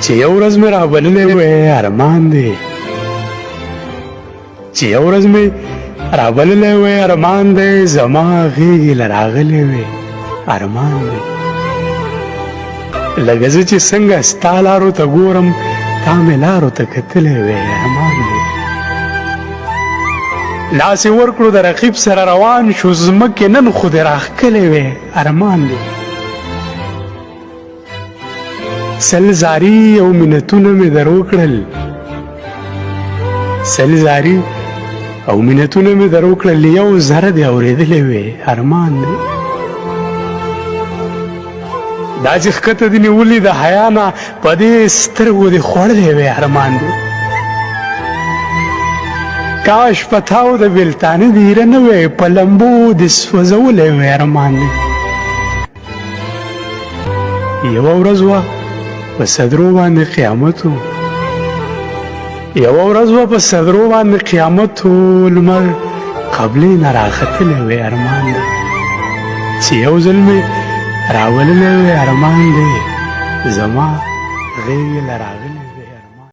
چې یو ورځ مې رابللی وی ارمان دی چې یو ورځ مې رابللی وی ارمان دی زما غېږې له راغلی وی ارمان دی لکه زه چې څنګه ستا لارو ته ګورم تا مې لارو ته کتلی وی ارمان دی لاس یې ورکړو د رقیب سره روان شو ځمکې نن خو دې راښکلی وی ارمان دی سل زاري او منتونه مې در وکړل سل زاري او منتونه مې در وکړل یو زره دې اورېدلی وی ارمان دی دا چې ښکته دې نیولي د حیا نه په دې سترګو دې خوړلی وی ارمان دی کاش په تاو د بېلتانه دې ایره نه وی په لمبو دې سوځولی وی ارمان دی یوه ورځ وه په صدرو باندې قیامت و یوه ورځ وه په صدرو باندې قیامت و لمر قبلې نه راختلی وی ارمان دی چې یو ځل مې راوللی وی ارمان دی زما غېږې له راغلی